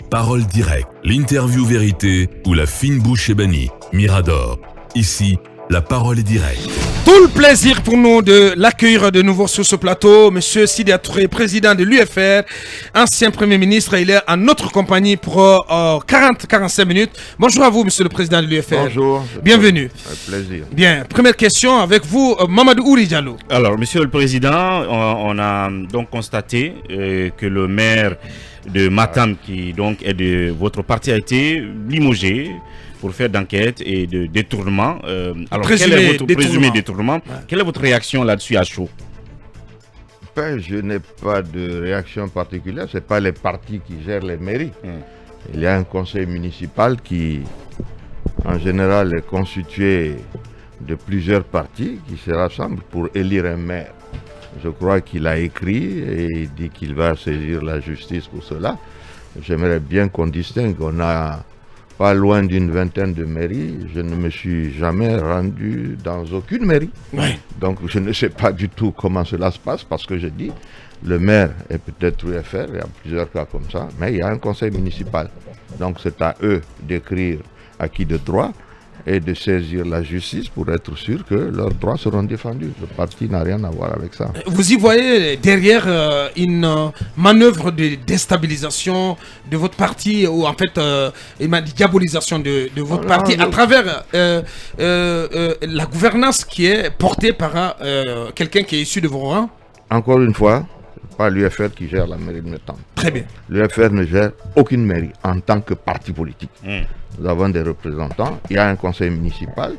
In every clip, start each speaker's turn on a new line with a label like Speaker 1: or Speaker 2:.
Speaker 1: Parole directe, l'interview vérité ou la fine bouche ébanie. Mirador. Ici, la parole est directe.
Speaker 2: Tout le plaisir pour nous de l'accueillir de nouveau sur ce plateau. Monsieur Sidya Touré, président de l'UFR, ancien Premier ministre. Il est en notre compagnie pour 40-45 minutes. Bonjour à vous, monsieur le président de l'UFR.
Speaker 3: Bonjour.
Speaker 2: Bienvenue.
Speaker 3: Un plaisir.
Speaker 2: Bien, première question avec vous, Mamadou Ouri Diallo.
Speaker 4: Alors, monsieur le président, on a donc constaté que le maire de Matam, qui donc est de votre parti, a été limogé pour faire d'enquête et de détournement. Alors, quel est votre présumé détournement? Quelle est votre réaction là-dessus à chaud?
Speaker 3: Ben, je n'ai pas de réaction particulière. Ce n'est pas les partis qui gèrent les mairies. Il y a un conseil municipal qui, en général, est constitué de plusieurs partis qui se rassemblent pour élire un maire. Je crois qu'il a écrit et il dit qu'il va saisir la justice pour cela. J'aimerais bien qu'on distingue. On a pas loin d'une vingtaine de mairies. Je ne me suis jamais rendu dans aucune mairie.
Speaker 2: Oui.
Speaker 3: Donc je ne sais pas du tout comment cela se passe parce que je dis, le maire est peut-être UFR, il y a plusieurs cas comme ça, mais il y a un conseil municipal. Donc c'est à eux d'écrire à qui de droit et de saisir la justice pour être sûr que leurs droits seront défendus. Le parti n'a rien à voir avec ça.
Speaker 2: Vous y voyez derrière une manœuvre de déstabilisation de votre parti ou en fait une diabolisation de votre parti à travers la gouvernance qui est portée par quelqu'un qui est issu de vos rangs?
Speaker 3: Encore une fois, c'est pas l'UFR qui gère la mairie de Matam.
Speaker 2: Très bien.
Speaker 3: L'UFR ne gère aucune mairie en tant que parti politique. Nous avons des représentants. Il y a un conseil municipal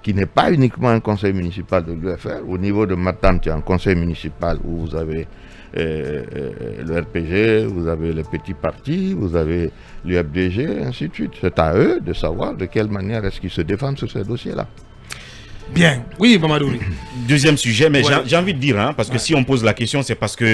Speaker 3: qui n'est pas uniquement un conseil municipal de l'UFR. Au niveau de Matam, il y a un conseil municipal où vous avez le RPG, vous avez les petits partis, vous avez l'UFDG, ainsi de suite. C'est à eux de savoir de quelle manière est-ce qu'ils se défendent sur ces dossiers-là.
Speaker 2: Bien. Oui, Mamadou.
Speaker 4: Deuxième sujet, mais j'ai envie de dire, hein, parce que si on pose la question, c'est parce que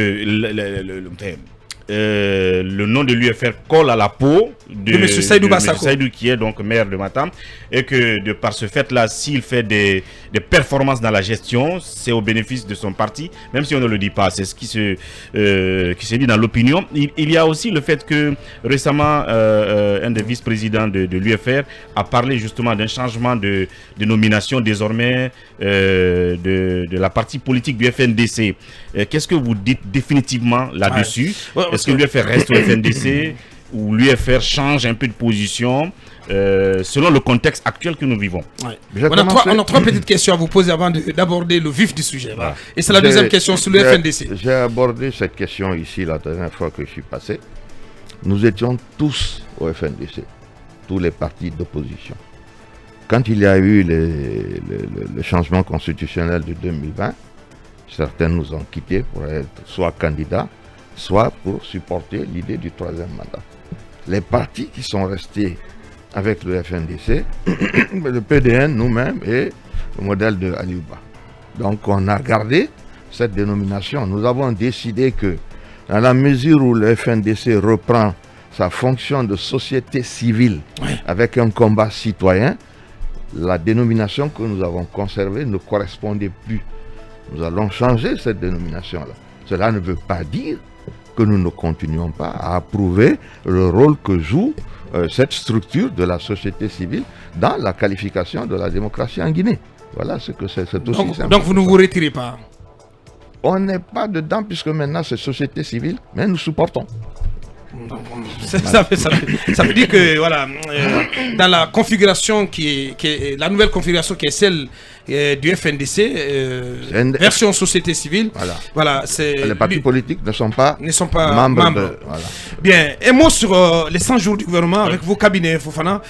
Speaker 4: le nom de l'UFR colle à la peau de M.
Speaker 2: Saïdou Bassako,
Speaker 4: Saïdou, qui est donc maire de Matam, et que de par ce fait-là, s'il fait des performances dans la gestion, c'est au bénéfice de son parti, même si on ne le dit pas, c'est ce qui se dit dans l'opinion. Il y a aussi le fait que récemment, un des vice-présidents de l'UFR a parlé justement d'un changement de nomination désormais de la partie politique du FNDC. Qu'est-ce que vous dites définitivement là-dessus? Est-ce que l'UFR reste au FNDC ou l'UFR change un peu de position selon le contexte actuel que nous vivons?
Speaker 2: On a trois petites questions à vous poser avant d'aborder le vif du sujet. Et c'est la deuxième question sur le FNDC.
Speaker 3: J'ai abordé cette question ici la dernière fois que je suis passé. Nous étions tous au FNDC, tous les partis d'opposition. Quand il y a eu le changement constitutionnel de 2020, certains nous ont quittés pour être soit candidats, soit pour supporter l'idée du troisième mandat. Les partis qui sont restés avec le FNDC, le PDN, nous-mêmes, et le modèle de Aliouba. Donc on a gardé cette dénomination. Nous avons décidé que, dans la mesure où le FNDC reprend sa fonction de société civile avec un combat citoyen, la dénomination que nous avons conservée ne correspondait plus. Nous allons changer cette dénomination-là. Cela ne veut pas dire que nous ne continuons pas à approuver le rôle que joue cette structure de la société civile dans la qualification de la démocratie en Guinée. Voilà ce que c'est aussi simple.
Speaker 2: Donc vous ne vous retirez pas?
Speaker 3: On n'est pas dedans puisque maintenant c'est société civile, mais nous supportons.
Speaker 2: Ça veut dire que voilà, dans la configuration qui est la nouvelle configuration qui est celle du FNDC, version société civile, voilà,
Speaker 3: les partis politiques ne sont pas membres. Voilà.
Speaker 2: Bien, un mot sur les 100 jours du gouvernement avec vos cabinets, Fofana.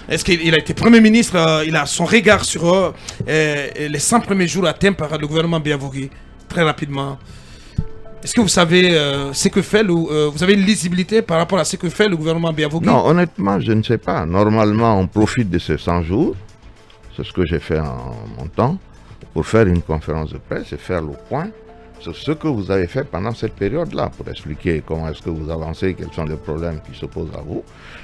Speaker 2: Est-ce qu'il a été Premier ministre, il a son regard sur les 100 premiers jours atteints par le gouvernement Biavougui, très rapidement? Est-ce que vous savez ce que fait vous avez une lisibilité par rapport à ce que fait le gouvernement Biavougui?
Speaker 3: Non, honnêtement, je ne sais pas. Normalement, on profite de ces 100 jours. C'est ce que j'ai fait en mon temps pour faire une conférence de presse et faire le point sur ce que vous avez fait pendant cette période-là pour expliquer comment est-ce que vous avancez, quels sont les problèmes qui se posent à vous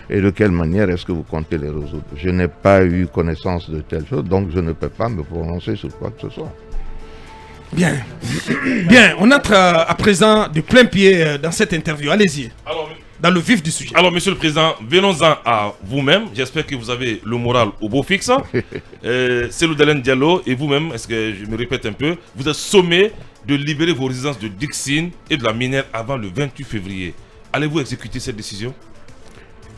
Speaker 3: et de quelle manière est-ce que vous comptez les résoudre. Je n'ai pas eu connaissance de telles choses, donc je ne peux pas me prononcer sur quoi que ce soit.
Speaker 2: Bien, on entre à présent de plein pied dans cette interview. Allez-y.
Speaker 4: Alors,
Speaker 2: dans le vif du sujet.
Speaker 5: Alors, Monsieur le Président, venons-en à vous-même. J'espère que vous avez le moral au beau fixe. Cellou Dalein Diallo et vous-même, est-ce que je me répète un peu, vous êtes sommé de libérer vos résidences de Dixine et de la Minière avant le 28 février. Allez-vous exécuter cette décision?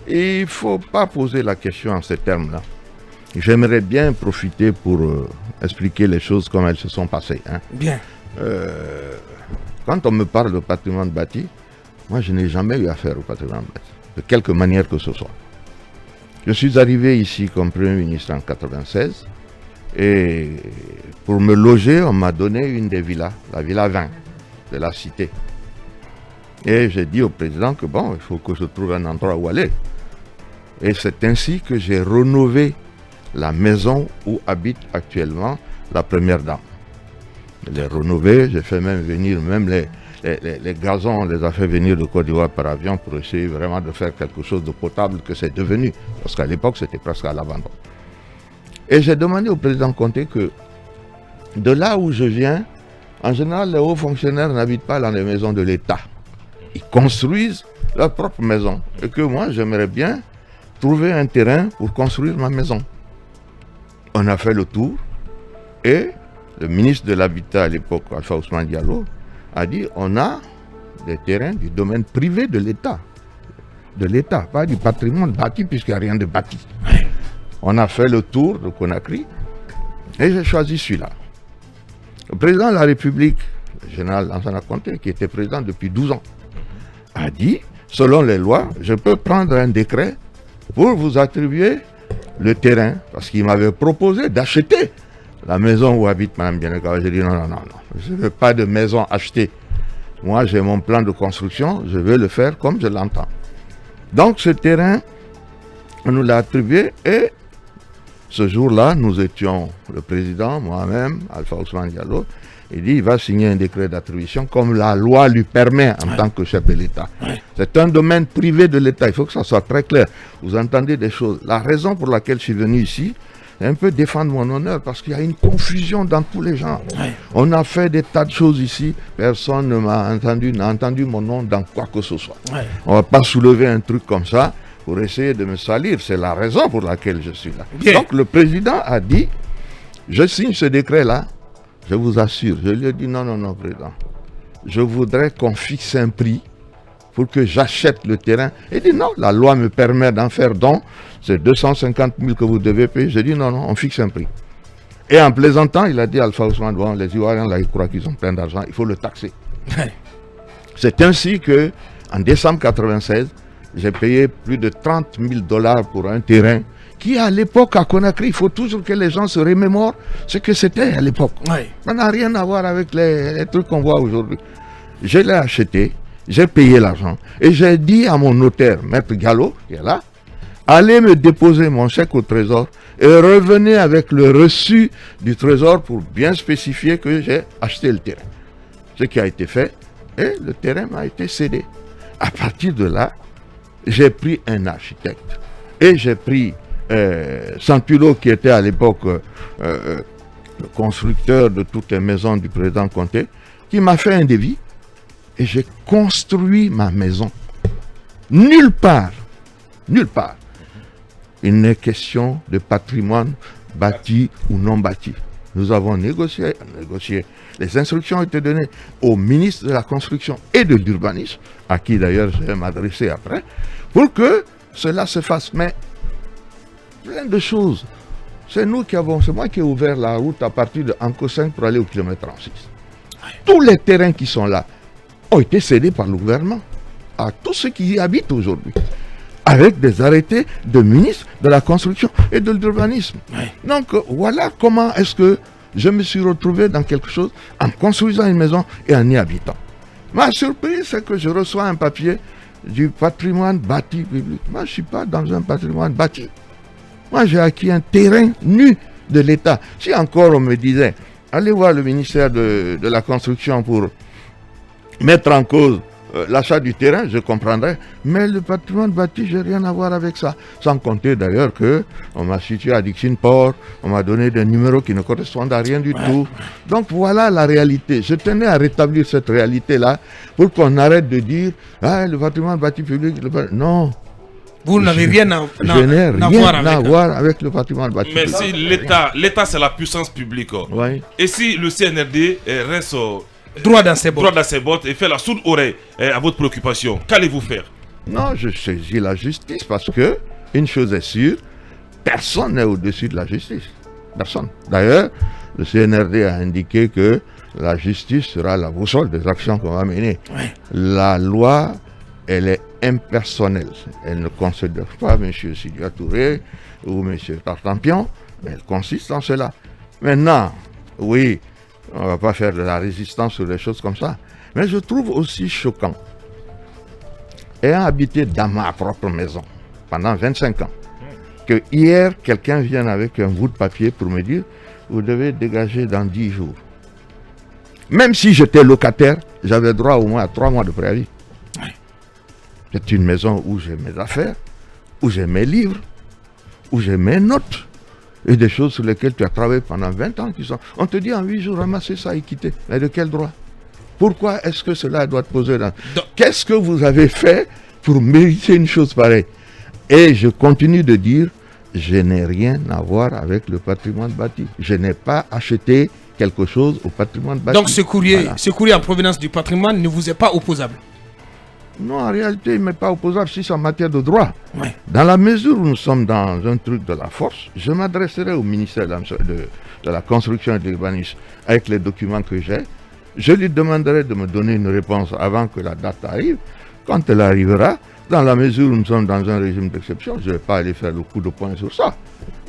Speaker 3: Il ne faut pas poser la question en ces termes-là. J'aimerais bien profiter pour expliquer les choses comme elles se sont passées. Hein.
Speaker 2: Bien.
Speaker 3: Quand on me parle de patrimoine bâti, moi je n'ai jamais eu affaire au patrimoine bâti, de quelque manière que ce soit. Je suis arrivé ici comme Premier ministre en 1996 et pour me loger, on m'a donné une des villas, la Villa 20 de la Cité. Et j'ai dit au président que bon, il faut que je trouve un endroit où aller. Et c'est ainsi que j'ai rénové la maison où habite actuellement la première dame. Je l'ai rénovée, j'ai fait même venir les gazons, on les a fait venir de Côte d'Ivoire par avion pour essayer vraiment de faire quelque chose de potable que c'est devenu. Parce qu'à l'époque, c'était presque à l'abandon. Et j'ai demandé au président Conté que de là où je viens, en général, les hauts fonctionnaires n'habitent pas dans les maisons de l'État. Ils construisent leur propre maison. Et que moi, j'aimerais bien trouver un terrain pour construire ma maison. On a fait le tour et le ministre de l'Habitat à l'époque, Alpha Ousmane Diallo, a dit on a des terrains du domaine privé de l'État. De l'État, pas du patrimoine bâti puisqu'il n'y a rien de bâti. On a fait le tour de Conakry et j'ai choisi celui-là. Le président de la République, le général Lansana Conté, qui était président depuis 12 ans, a dit, selon les lois, je peux prendre un décret pour vous attribuer le terrain, parce qu'il m'avait proposé d'acheter la maison où habite Mme Bianekawa. J'ai dit non, je ne veux pas de maison achetée. Moi, j'ai mon plan de construction, je veux le faire comme je l'entends. Donc, ce terrain, on nous l'a attribué et ce jour-là, nous étions, le président, moi-même, Alpha Ousmane Diallo, il dit il va signer un décret d'attribution comme la loi lui permet en tant que chef de l'État. C'est un domaine privé de l'État, il faut que ça soit très clair. Vous entendez des choses. La raison pour laquelle je suis venu ici, c'est un peu défendre mon honneur parce qu'il y a une confusion dans tous les gens. On a fait des tas de choses ici, personne ne m'a entendu, n'a entendu mon nom dans quoi que ce soit. On ne va pas soulever un truc comme ça pour essayer de me salir, c'est la raison pour laquelle je suis là. Bien. Donc le président a dit, je signe ce décret-là, je vous assure, je lui ai dit non, président, je voudrais qu'on fixe un prix pour que j'achète le terrain. Il dit non, la loi me permet d'en faire don, c'est 250 000 que vous devez payer. J'ai dit non, on fixe un prix. Et en plaisantant, il a dit Alpha Ousmane, bon, les Ivoiriens là, ils croient qu'ils ont plein d'argent, il faut le taxer. C'est ainsi que, en décembre 1996, j'ai payé plus de 30 000 $ pour un terrain qui, à l'époque, à Conakry, il faut toujours que les gens se remémorent ce que c'était à l'époque. Ça n'a rien à voir avec les trucs qu'on voit aujourd'hui. Je l'ai acheté, j'ai payé l'argent et j'ai dit à mon notaire, Maître Gallo, qui est là, allez me déposer mon chèque au trésor et revenez avec le reçu du trésor pour bien spécifier que j'ai acheté le terrain. Ce qui a été fait et le terrain m'a été cédé. À partir de là, j'ai pris un architecte et j'ai pris Santulo qui était à l'époque le constructeur de toutes les maisons du président Conté, qui m'a fait un devis et j'ai construit ma maison. Nulle part, il n'est question de patrimoine bâti ou non bâti. Nous avons négocié. Les instructions ont été données au ministre de la Construction et de l'Urbanisme, à qui d'ailleurs je vais m'adresser après, pour que cela se fasse. Mais plein de choses. C'est moi qui ai ouvert la route à partir de Anko 5 pour aller au kilomètre 36. Tous les terrains qui sont là ont été cédés par le gouvernement à tous ceux qui y habitent aujourd'hui, avec des arrêtés de ministre de la Construction et de l'Urbanisme. Donc voilà comment est-ce que je me suis retrouvé dans quelque chose en construisant une maison et en y habitant. Ma surprise, c'est que je reçois un papier du patrimoine bâti public. Moi, je ne suis pas dans un patrimoine bâti. Moi, j'ai acquis un terrain nu de l'État. Si encore on me disait, allez voir le ministère de la Construction pour mettre en cause l'achat du terrain, je comprendrais. Mais le patrimoine bâti, je n'ai rien à voir avec ça. Sans compter d'ailleurs qu'on m'a situé à Dixine-Port, on m'a donné des numéros qui ne correspondent à rien du tout. Donc voilà la réalité. Je tenais à rétablir cette réalité-là pour qu'on arrête de dire le patrimoine bâti public. Non.
Speaker 2: Vous n'avez rien à
Speaker 3: voir avec le patrimoine bâti
Speaker 5: Mais
Speaker 3: public.
Speaker 5: si l'État c'est la puissance publique.
Speaker 3: Oui.
Speaker 5: Et si le CNRD reste
Speaker 2: droit dans ses
Speaker 5: bottes et fait la sourde oreille à votre préoccupation, qu'allez-vous faire?
Speaker 3: Non, je saisis la justice parce que, une chose est sûre, personne n'est au-dessus de la justice. Personne. D'ailleurs, le CNRD a indiqué que la justice sera la boussole des actions qu'on va mener.
Speaker 2: Oui.
Speaker 3: La loi, elle est impersonnelle. Elle ne considère pas M. Sidya Touré ou M. Tartampion, mais elle consiste en cela. Maintenant, oui, on ne va pas faire de la résistance sur des choses comme ça. Mais je trouve aussi choquant, ayant habité dans ma propre maison pendant 25 ans, que hier, quelqu'un vienne avec un bout de papier pour me dire « Vous devez dégager dans 10 jours ». Même si j'étais locataire, j'avais droit au moins à 3 mois de préavis. C'est une maison où j'ai mes affaires, où j'ai mes livres, où j'ai mes notes et des choses sur lesquelles tu as travaillé pendant 20 ans. On te dit en 8 jours, ramassez ça et quittez. Mais de quel droit? Pourquoi est-ce que cela doit te poser dans... Qu'est-ce que vous avez fait pour mériter une chose pareille? Et je continue de dire, je n'ai rien à voir avec le patrimoine bâti. Je n'ai pas acheté quelque chose au patrimoine bâti.
Speaker 2: Donc ce courrier en provenance du patrimoine ne vous est pas opposable?
Speaker 3: Non, en réalité, il ne m'est pas opposable si c'est en matière de droit.
Speaker 2: Oui.
Speaker 3: Dans la mesure où nous sommes dans un truc de la force, je m'adresserai au ministère de la Construction et de l'Urbanisme avec les documents que j'ai. Je lui demanderai de me donner une réponse avant que la date arrive. Quand elle arrivera, dans la mesure où nous sommes dans un régime d'exception, je ne vais pas aller faire le coup de poing sur ça.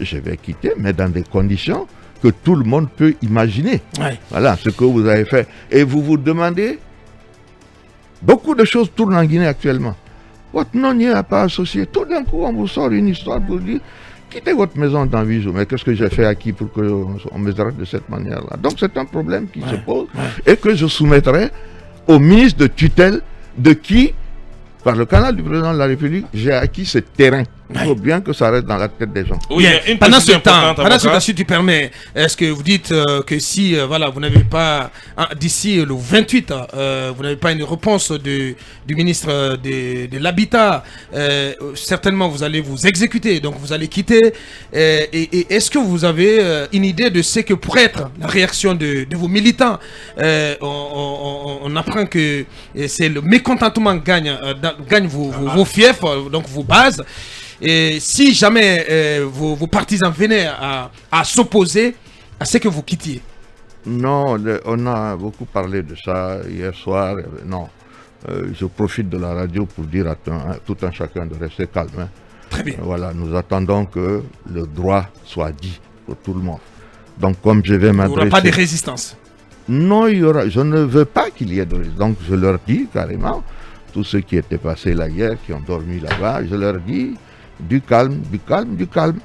Speaker 3: Je vais quitter, mais dans des conditions que tout le monde peut imaginer.
Speaker 2: Oui.
Speaker 3: Voilà ce que vous avez fait. Et vous vous demandez, beaucoup de choses tournent en Guinée actuellement. Votre nom n'y est pas associé. Tout d'un coup, on vous sort une histoire pour dire quittez votre maison dans 8 jours. Mais qu'est-ce que j'ai fait à qui pour qu'on me traite de cette manière-là? Donc c'est un problème qui se pose et que je soumettrai au ministre de tutelle de qui, par le canal du président de la République, j'ai acquis ce terrain. Il faut bien que ça reste dans la tête des gens.
Speaker 5: Oui,
Speaker 2: bien. Pendant ce temps, si tu permets, est-ce que vous dites que si vous n'avez pas, d'ici le 28, vous n'avez pas une réponse du ministre de l'Habitat, certainement vous allez vous exécuter, donc vous allez quitter. Et est-ce que vous avez une idée de ce que pourrait être la réaction de vos militants? On apprend que c'est le mécontentement gagne vos fiefs, donc vos bases. Et si jamais vos partisans venaient à s'opposer à ce que vous quittiez?
Speaker 3: Non, on a beaucoup parlé de ça hier soir. Non, je profite de la radio pour dire à tout un chacun de rester calme. Hein.
Speaker 2: Très bien.
Speaker 3: Voilà, nous attendons que le droit soit dit pour tout le monde. Donc comme je vais m'adresser...
Speaker 2: Il n'y aura pas de résistance?
Speaker 3: Non, je ne veux pas qu'il y ait de résistance. Donc je leur dis carrément, tous ceux qui étaient passés là hier, qui ont dormi là-bas, je leur dis... Du calme, du calme, du calme.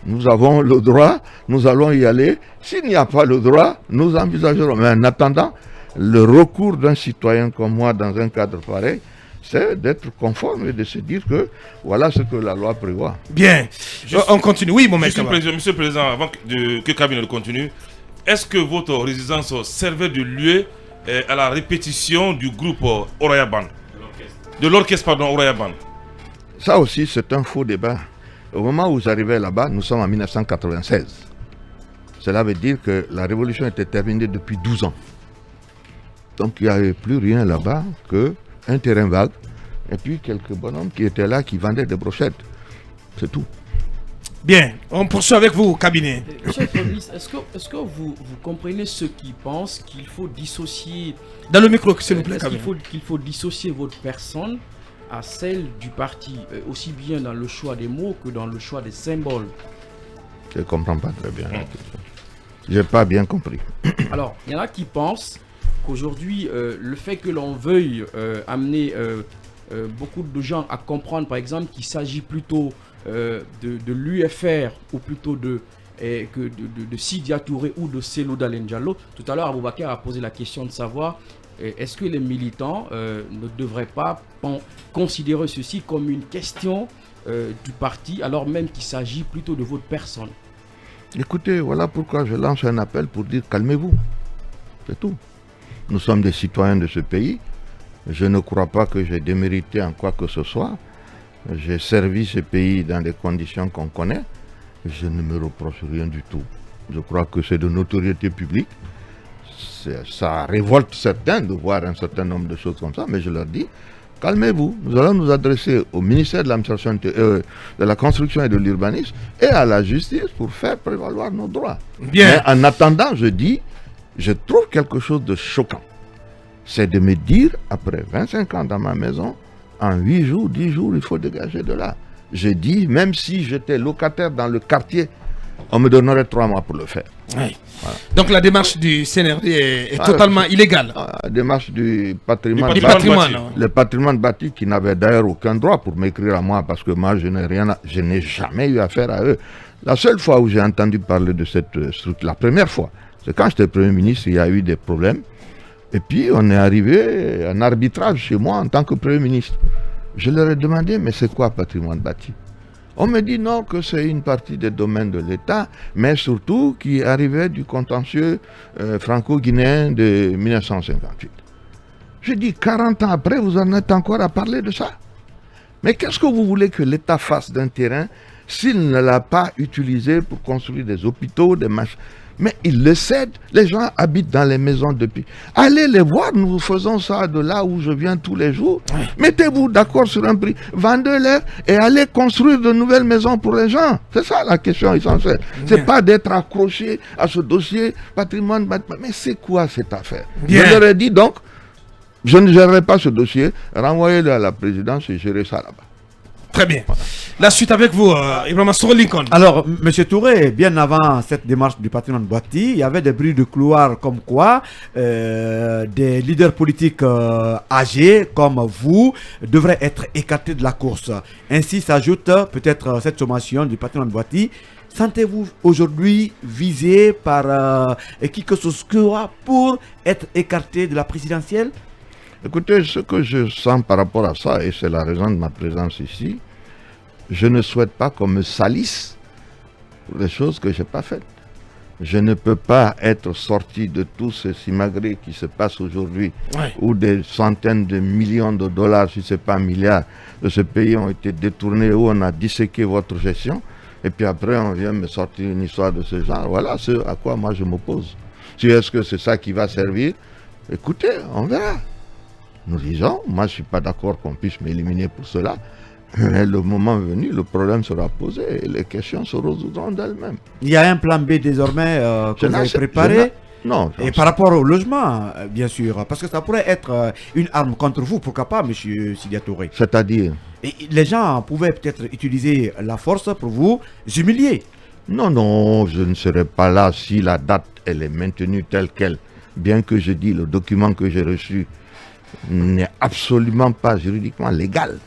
Speaker 3: Nous avons le droit, nous allons y aller. S'il n'y a pas le droit, nous envisagerons. Mais en attendant, le recours d'un citoyen comme moi dans un cadre pareil, c'est d'être conforme et de se dire que voilà ce que la loi prévoit.
Speaker 2: Bien. On continue. Oui, mon maître.
Speaker 5: Monsieur le Président, avant que Kabine ne continue, est-ce que votre résidence servait de lieu à la répétition du groupe Orayaban? De l'orchestre, Orayaban.
Speaker 3: Ça aussi, c'est un faux débat. Au moment où j'arrivais là-bas, nous sommes en 1996. Cela veut dire que la révolution était terminée depuis 12 ans. Donc il n'y avait plus rien là-bas qu'un terrain vague et puis quelques bonhommes qui étaient là, qui vendaient des brochettes. C'est tout.
Speaker 2: Bien, on poursuit avec vous, cabinet.
Speaker 6: Monsieur le Premier ministre, est-ce que vous comprenez ceux qui pensent qu'il faut dissocier...
Speaker 2: Dans le micro, s'il vous plaît,
Speaker 6: qu'il faut dissocier votre personne à celle du parti, aussi bien dans le choix des mots que dans le choix des symboles?
Speaker 3: Je ne comprends pas très bien la question. Je n'ai pas bien compris.
Speaker 6: Alors, il y en a qui pensent qu'aujourd'hui, le fait que l'on veuille amener beaucoup de gens à comprendre, par exemple, qu'il s'agit plutôt de l'UFR ou plutôt de Sidya Touré ou de Cellou Dalein Diallo. Tout à l'heure, Aboubakar a posé la question de savoir est-ce que les militants ne devraient pas considérer ceci comme une question du parti, alors même qu'il s'agit plutôt de votre personne?
Speaker 3: Écoutez, voilà pourquoi je lance un appel pour dire calmez-vous. C'est tout. Nous sommes des citoyens de ce pays. Je ne crois pas que j'ai démérité en quoi que ce soit. J'ai servi ce pays dans des conditions qu'on connaît. Je ne me reproche rien du tout. Je crois que c'est de notoriété publique. Ça révolte certains de voir un certain nombre de choses comme ça, mais je leur dis, calmez-vous. Nous allons nous adresser au ministère de l'administration, de la construction et de l'urbanisme et à la justice pour faire prévaloir nos droits.
Speaker 2: Bien.
Speaker 3: Mais en attendant, je dis, je trouve quelque chose de choquant. C'est de me dire, après 25 ans dans ma maison, en 8 jours, 10 jours, il faut dégager de là. Je dis, même si j'étais locataire dans le quartier, on me donnerait 3 mois pour le faire.
Speaker 2: Oui. Voilà. Donc la démarche du CNRD est totalement illégale.
Speaker 3: La démarche du patrimoine,
Speaker 2: Le
Speaker 3: patrimoine bâti qui n'avait d'ailleurs aucun droit pour m'écrire à moi parce que moi je n'ai jamais eu affaire à eux. La seule fois où j'ai entendu parler de cette structure, la première fois, c'est quand j'étais Premier ministre, il y a eu des problèmes. Et puis on est arrivé à un arbitrage chez moi en tant que Premier ministre. Je leur ai demandé, mais c'est quoi patrimoine bâti? On me dit non, que c'est une partie des domaines de l'État, mais surtout qui arrivait du contentieux franco-guinéen de 1958. Je dis, 40 ans après, vous en êtes encore à parler de ça? Mais qu'est-ce que vous voulez que l'État fasse d'un terrain s'il ne l'a pas utilisé pour construire des hôpitaux, des machins? Mais ils le cèdent, les gens habitent dans les maisons depuis. Allez les voir, nous faisons ça de là où je viens tous les jours. Oui. Mettez-vous d'accord sur un prix, vendez-les et allez construire de nouvelles maisons pour les gens. C'est ça la question essentielle. C'est pas d'être accroché à ce dossier patrimoine. Mais c'est quoi cette affaire? Je leur ai dit donc, je ne gérerai pas ce dossier, renvoyez-le à la présidence et gérez ça là-bas.
Speaker 2: Très bien. La suite avec vous, Ibrahima Soro-Lincoln.
Speaker 7: Alors, M. Touré, bien avant cette démarche du patrimoine bâti, il y avait des bruits de couloir comme quoi des leaders politiques âgés comme vous devraient être écartés de la course. Ainsi s'ajoute peut-être cette sommation du patrimoine bâti. Sentez-vous aujourd'hui visé par qui que ce soit pour être écarté de la présidentielle?
Speaker 3: Écoutez, ce que je sens par rapport à ça, et c'est la raison de ma présence ici, je ne souhaite pas qu'on me salisse pour les choses que je n'ai pas faites. Je ne peux pas être sorti de tout ce simagrée qui se passe aujourd'hui, où des centaines de millions de dollars, si ce n'est pas milliards, de ce pays ont été détournés, où on a disséqué votre gestion, et puis après on vient me sortir une histoire de ce genre. Voilà ce à quoi moi je m'oppose. Si est-ce que c'est ça qui va servir? Écoutez, on verra. Nous disons, moi je ne suis pas d'accord qu'on puisse m'éliminer pour cela, mais le moment venu, le problème sera posé et les questions se résoudront d'elles-mêmes.
Speaker 7: Il y a un plan B désormais que vous avez préparé?
Speaker 3: Non.
Speaker 7: Et par rapport au logement, bien sûr, parce que ça pourrait être une arme contre vous, pourquoi pas, M. Sidya Touré?
Speaker 3: C'est-à-dire?
Speaker 7: Les gens pouvaient peut-être utiliser la force pour vous humilier.
Speaker 3: Non, je ne serai pas là si la date elle est maintenue telle qu'elle. Bien que je dis le document que j'ai reçu n'est absolument pas juridiquement légal.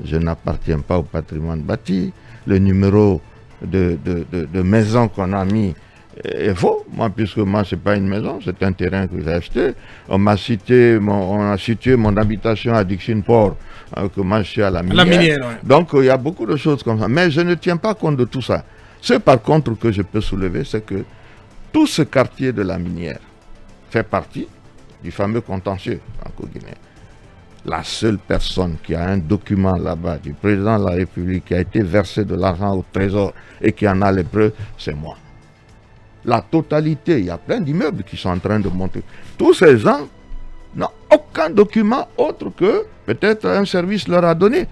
Speaker 3: Je n'appartiens pas au patrimoine bâti. Le numéro de maison qu'on a mis est faux. Moi, puisque moi, ce n'est pas une maison, c'est un terrain que j'ai acheté. On a situé mon habitation à Dixon-Port, que moi, je suis à la minière. Donc, il y a beaucoup de choses comme ça. Mais je ne tiens pas compte de tout ça. Ce, par contre, que je peux soulever, c'est que tout ce quartier de la minière fait partie du fameux contentieux franco-guinéen. La seule personne qui a un document là-bas du président de la République qui a été versé de l'argent au trésor et qui en a les preuves, c'est moi. La totalité, il y a plein d'immeubles qui sont en train de monter. Tous ces gens n'ont aucun document autre que peut-être un service leur a donné.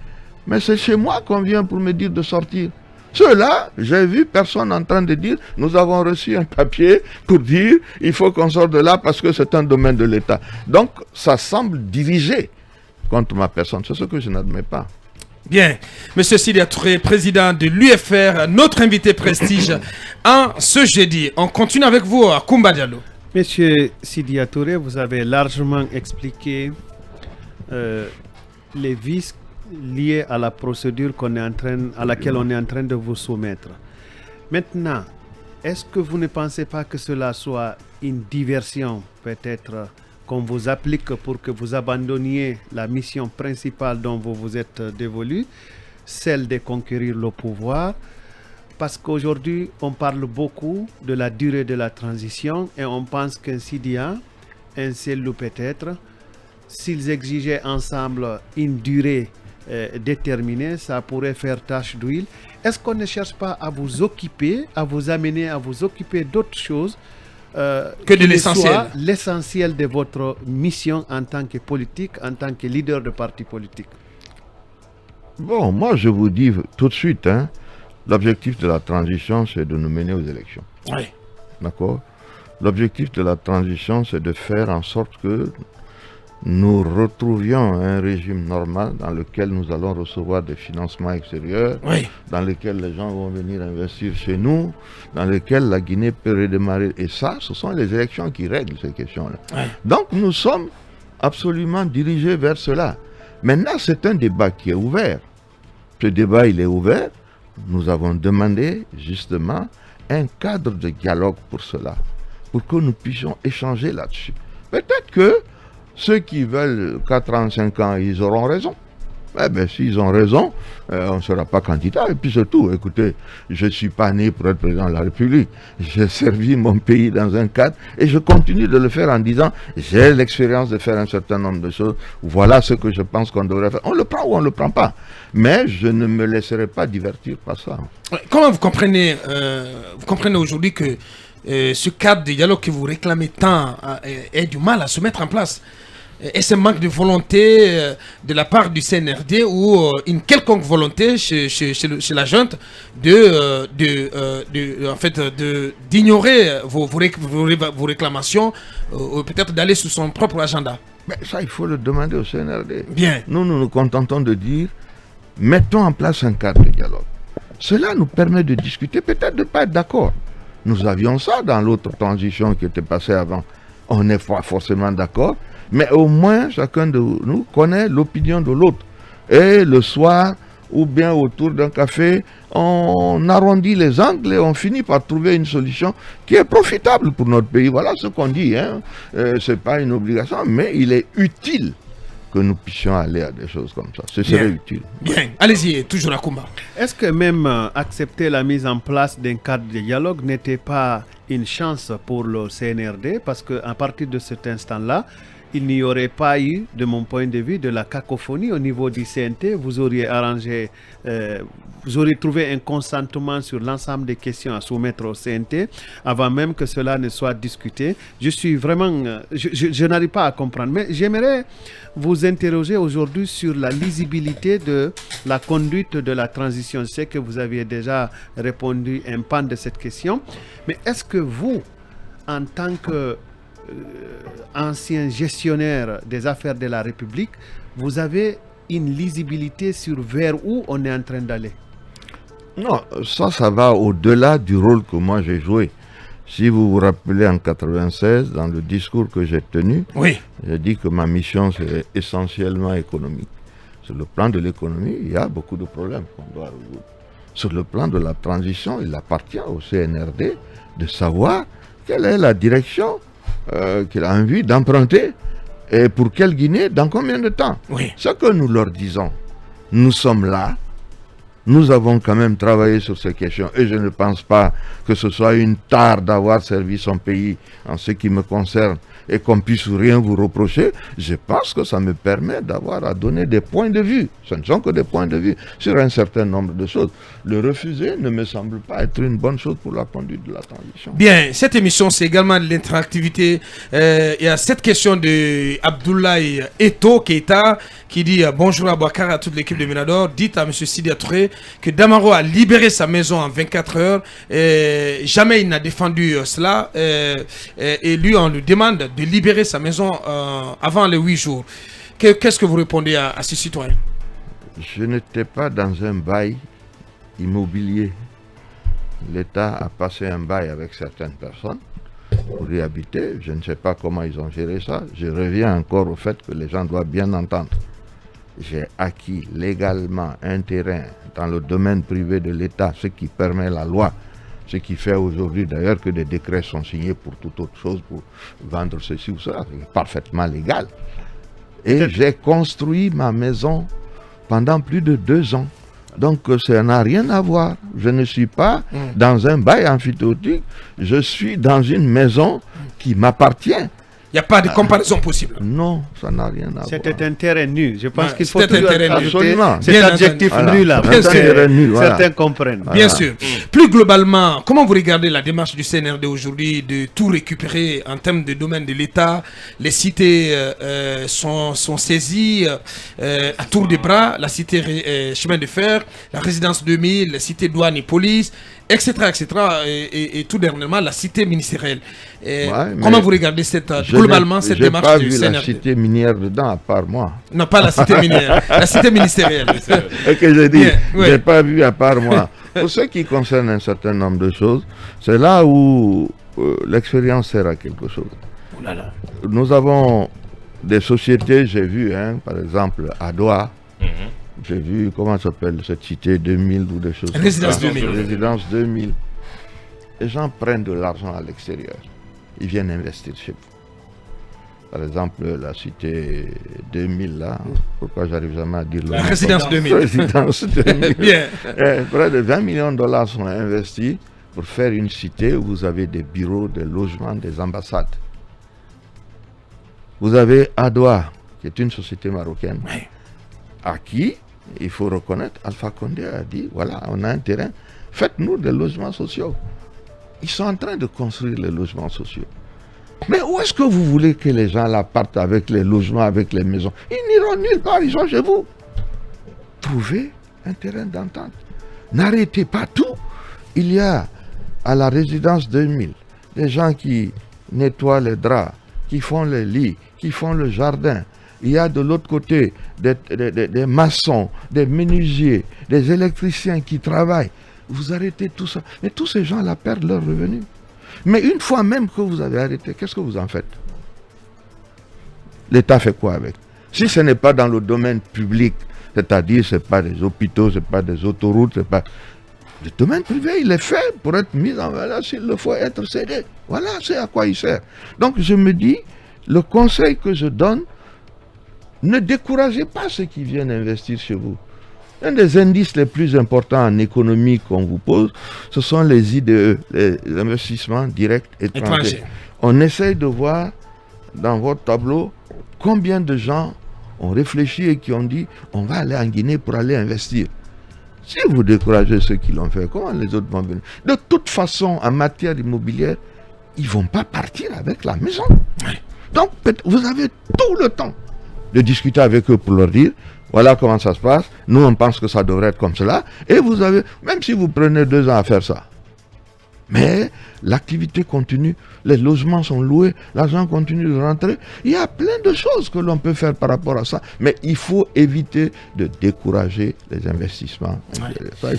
Speaker 3: Mais c'est chez moi qu'on vient pour me dire de sortir. Ceux-là, j'ai vu personne en train de dire nous avons reçu un papier pour dire il faut qu'on sorte de là parce que c'est un domaine de l'État. Donc ça semble dirigé contre ma personne. C'est ce que je n'admets pas.
Speaker 2: Bien. Monsieur Sidya Touré, président de l'UFR, notre invité prestige en ce jeudi. On continue avec vous à Koumba Diallo.
Speaker 8: Monsieur Sidya Touré, vous avez largement expliqué les vices liés à la procédure à laquelle on est en train de vous soumettre. Maintenant, est-ce que vous ne pensez pas que cela soit une diversion peut-être qu'on vous applique pour que vous abandonniez la mission principale dont vous vous êtes dévolu, celle de conquérir le pouvoir. Parce qu'aujourd'hui, on parle beaucoup de la durée de la transition et on pense qu'un Sidia, un Cellou peut-être, s'ils exigeaient ensemble une durée déterminée, ça pourrait faire tache d'huile. Est-ce qu'on ne cherche pas à vous occuper, à vous amener à vous occuper d'autres choses
Speaker 2: que de l'essentiel.
Speaker 8: L'essentiel de votre mission en tant que politique, en tant que leader de parti politique?
Speaker 3: Bon, moi je vous dis tout de suite, l'objectif de la transition, c'est de nous mener aux élections.
Speaker 2: Oui.
Speaker 3: D'accord? L'objectif de la transition, c'est de faire en sorte que nous retrouvions un régime normal dans lequel nous allons recevoir des financements extérieurs, dans lequel les gens vont venir investir chez nous, dans lequel la Guinée peut redémarrer. Et ça, ce sont les élections qui règlent ces questions-là. Donc nous sommes absolument dirigés vers cela. Maintenant, c'est un débat qui est ouvert. Ce débat, il est ouvert. Nous avons demandé justement un cadre de dialogue pour cela, pour que nous puissions échanger là-dessus. Peut-être que ceux qui veulent 4 ans, 5 ans, ils auront raison. Eh bien, s'ils ont raison, on ne sera pas candidat. Et puis c'est tout. Écoutez, je ne suis pas né pour être président de la République. J'ai servi mon pays dans un cadre et je continue de le faire en disant j'ai l'expérience de faire un certain nombre de choses. Voilà ce que je pense qu'on devrait faire. On le prend ou on ne le prend pas. Mais je ne me laisserai pas divertir par ça.
Speaker 2: Comment vous comprenez aujourd'hui que ce cadre de dialogue que vous réclamez tant ait du mal à se mettre en place? Est-ce un manque de volonté de la part du CNRD ou une quelconque volonté chez la junte d'ignorer vos réclamations ou peut-être d'aller sur son propre agenda?
Speaker 3: Mais ça, il faut le demander au CNRD.
Speaker 2: Bien.
Speaker 3: Nous nous contentons de dire, mettons en place un cadre de dialogue. Cela nous permet de discuter, peut-être de ne pas être d'accord. Nous avions ça dans l'autre transition qui était passée avant. On n'est pas forcément d'accord, mais au moins chacun de nous connaît l'opinion de l'autre. Et le soir, ou bien autour d'un café, on arrondit les angles et on finit par trouver une solution qui est profitable pour notre pays. Voilà ce qu'on dit. Ce n'est pas une obligation, mais il est utile que nous puissions aller à des choses comme ça. Ce serait utile.
Speaker 2: Bien, allez-y, toujours à Kumba.
Speaker 8: Est-ce que même accepter la mise en place d'un cadre de dialogue n'était pas une chance pour le CNRD? Parce qu'à partir de cet instant-là, il n'y aurait pas eu, de mon point de vue, de la cacophonie au niveau du CNT. Vous auriez arrangé, vous auriez trouvé un consentement sur l'ensemble des questions à soumettre au CNT avant même que cela ne soit discuté. Je suis vraiment, je n'arrive pas à comprendre. Mais j'aimerais vous interroger aujourd'hui sur la lisibilité de la conduite de la transition. Je sais que vous aviez déjà répondu un pan de cette question. Mais est-ce que vous, en tant que ancien gestionnaire des affaires de la République, vous avez une lisibilité sur vers où on est en train d'aller?
Speaker 3: Non, ça va au-delà du rôle que moi j'ai joué. Si vous vous rappelez, en 1996, dans le discours que j'ai tenu, j'ai dit que ma mission c'est essentiellement économique. Sur le plan de l'économie, il y a beaucoup de problèmes qu'on doit résoudre. Sur le plan de la transition, il appartient au CNRD de savoir quelle est la direction qu'il a envie d'emprunter et pour quelle Guinée, dans combien de temps. Ce que nous leur disons, nous sommes là, nous avons quand même travaillé sur ces questions et je ne pense pas que ce soit une tare d'avoir servi son pays en ce qui me concerne et qu'on puisse rien vous reprocher. Je pense que ça me permet d'avoir à donner des points de vue. Ce ne sont que des points de vue sur un certain nombre de choses. Le refuser ne me semble pas être une bonne chose pour la conduite de la transition.
Speaker 2: Bien, cette émission, c'est également de l'interactivité. Il y a cette question de Abdoulaye Eto Keita qui dit bonjour à Bouakar, à toute l'équipe de Mirador. Dites à M. Sidia Touré que Damaro a libéré sa maison en 24 heures. Jamais il n'a défendu cela. Et lui, on lui demande de libérer sa maison avant les 8 jours. Qu'est-ce que vous répondez à ce citoyen?
Speaker 3: Je n'étais pas dans un bail immobilier. L'État a passé un bail avec certaines personnes pour y habiter. Je ne sais pas comment ils ont géré ça. Je reviens encore au fait que les gens doivent bien entendre. J'ai acquis légalement un terrain dans le domaine privé de l'État, ce qui permet la loi Ce qui fait aujourd'hui d'ailleurs que des décrets sont signés pour toute autre chose, pour vendre ceci ou cela. C'est parfaitement légal. Et j'ai construit ma maison pendant plus de 2 ans. Donc ça n'a rien à voir. Je ne suis pas dans un bail amphithéotique, je suis dans une maison qui m'appartient.
Speaker 2: Il n'y a pas de comparaison possible.
Speaker 3: Non, ça n'a rien à voir.
Speaker 8: C'était un terrain nu. Je pense
Speaker 2: Ouais,
Speaker 8: qu'il faut
Speaker 2: c'était un
Speaker 8: toujours
Speaker 2: terrain nu.
Speaker 8: ajouter
Speaker 3: Absolument.
Speaker 8: cet
Speaker 2: Bien
Speaker 8: adjectif
Speaker 3: entendu.
Speaker 8: nu là.
Speaker 3: Voilà.
Speaker 8: Parce
Speaker 3: Un
Speaker 8: que
Speaker 3: terrain nu, voilà.
Speaker 8: certains comprennent.
Speaker 2: Bien sûr. Plus globalement, comment vous regardez la démarche du CNRD aujourd'hui de tout récupérer en termes de domaine de l'État? Les cités sont saisies à tour de bras, la cité chemin de fer, la résidence 2000, la cité douane et police, etc. Et tout dernièrement, la cité ministérielle. Comment vous regardez globalement cette démarche du CNRD?
Speaker 3: Je n'ai pas vu la cité minière dedans, à part moi.
Speaker 2: Non, pas la cité minière, la cité ministérielle.
Speaker 3: Et que j'ai dit,
Speaker 2: Bien,
Speaker 3: je
Speaker 2: ouais.
Speaker 3: n'ai pas vu à part moi. Pour ce qui concerne un certain nombre de choses, c'est là où l'expérience sert à quelque chose. Nous avons des sociétés, j'ai vu, par exemple, à Doha, j'ai vu, comment s'appelle cette cité 2000 ou des choses
Speaker 2: Résidence
Speaker 3: comme ça.
Speaker 2: 2000.
Speaker 3: Résidence 2000. Les gens prennent de l'argent à l'extérieur. Ils viennent investir chez vous. Par exemple, la cité 2000 là, pourquoi j'arrive jamais à dire le
Speaker 2: La
Speaker 3: nom
Speaker 2: résidence
Speaker 3: comme-
Speaker 2: 2000.
Speaker 3: Résidence 2000.
Speaker 2: Bien.
Speaker 3: Près de 20 millions de dollars sont investis pour faire une cité où vous avez des bureaux, des logements, des ambassades. Vous avez Adoua, qui est une société marocaine, à qui, il faut reconnaître, Alpha Condé a dit, voilà, on a un terrain, faites-nous des logements sociaux. Ils sont en train de construire les logements sociaux. Mais où est-ce que vous voulez que les gens là partent avec les logements, avec les maisons? Ils n'iront nulle part, ils sont chez vous. Trouvez un terrain d'entente. N'arrêtez pas tout. Il y a à la résidence 2000 des gens qui nettoient les draps, qui font les lits, qui font le jardin. Il y a de l'autre côté des maçons, des menuisiers, des électriciens qui travaillent. Vous arrêtez tout ça. Mais tous ces gens-là perdent leurs revenus. Mais une fois même que vous avez arrêté, qu'est-ce que vous en faites? L'État fait quoi avec? Si ce n'est pas dans le domaine public, c'est-à-dire ce n'est pas des hôpitaux, ce n'est pas des autoroutes, c'est pas... Le domaine privé, il est fait pour être mis en valeur s'il le faut être cédé. Voilà, c'est à quoi il sert. Donc je me dis, le conseil que je donne, ne découragez pas ceux qui viennent investir chez vous. Un des indices les plus importants en économie qu'on vous pose, ce sont les IDE, les investissements directs étrangers. On essaye de voir dans votre tableau combien de gens ont réfléchi et qui ont dit on va aller en Guinée pour aller investir. Si vous découragez ceux qui l'ont fait, comment les autres vont venir? De toute façon, en matière immobilière, ils ne vont pas partir avec la maison. Donc, vous avez tout le temps de discuter avec eux pour leur dire voilà comment ça se passe, nous on pense que ça devrait être comme cela, et vous avez, même si vous prenez 2 ans à faire ça, mais l'activité continue, les logements sont loués, l'argent continue de rentrer, il y a plein de choses que l'on peut faire par rapport à ça, mais il faut éviter de décourager les investissements. Ça,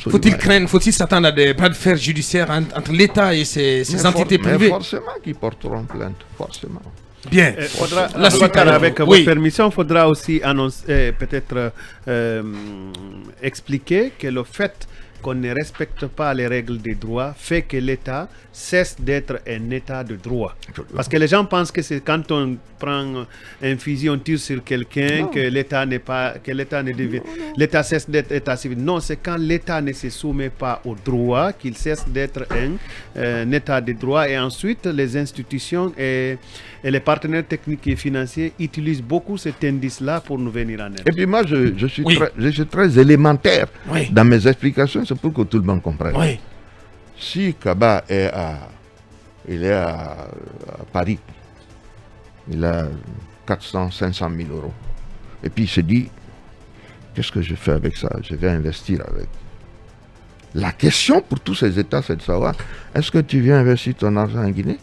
Speaker 2: Faut-il craindre, faut-il s'attendre à des bras de fer judiciaires entre l'État et ces entités privées?
Speaker 3: Mais forcément qu'ils porteront plainte, forcément.
Speaker 2: Bien.
Speaker 8: Faudra,
Speaker 2: La suite,
Speaker 8: avec
Speaker 2: oui.
Speaker 8: votre permission, il faudra aussi annoncer, peut-être expliquer que le fait qu'on ne respecte pas les règles des droits fait que l'État cesse d'être un État de droit. Parce que les gens pensent que c'est quand on prend un fusil, on tire sur quelqu'un, que l'État n'est pas, que l'État ne devient, l'État cesse d'être État civil. Non, c'est quand l'État ne se soumet pas au droit qu'il cesse d'être un État de droit. Et ensuite, les institutions et les partenaires techniques et financiers utilisent beaucoup cet indice-là pour nous venir en aide.
Speaker 3: Et puis moi, je suis très élémentaire dans mes explications, c'est pour que tout le monde comprenne.
Speaker 2: Oui.
Speaker 3: Si Kaba est il est à Paris, il a 400, 500 000 euros. Et puis il se dit, qu'est-ce que je fais avec ça? Je vais investir avec. La question pour tous ces États, c'est de savoir, est-ce que tu viens investir ton argent en Guinée?